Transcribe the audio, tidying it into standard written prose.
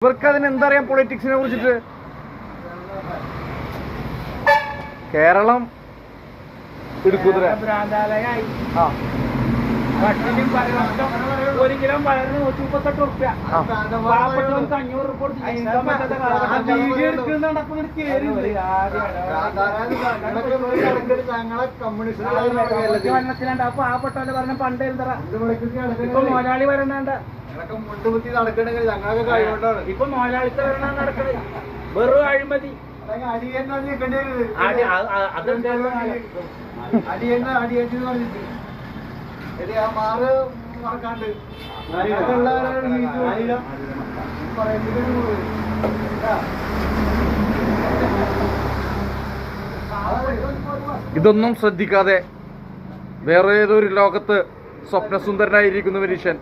ഇവർക്ക് അതിനെന്തറിയാം പൊളിറ്റിക്സിനെ കുറിച്ചിട്ട്? കേരളം എടുക്കൂത്ര ഒരു കിലോ പയറിന് 138 റുപ്യ, പാവപ്പെട്ടവർക്ക് 500 റുപ്യ പാവപ്പെട്ടവരെ പറഞ്ഞ പണ്ട് എന്താ ഇപ്പൊ മുതലാളി വരണണ്ട, ഇപ്പൊ മുതലാളിത്ത വരണ നടക്കണത് വെറും അഴിമതി. ഇതൊന്നും ശ്രദ്ധിക്കാതെ വേറെ ഏതൊരു ലോകത്ത് സ്വപ്നസുന്ദരനായിരിക്കുന്ന മനുഷ്യൻ.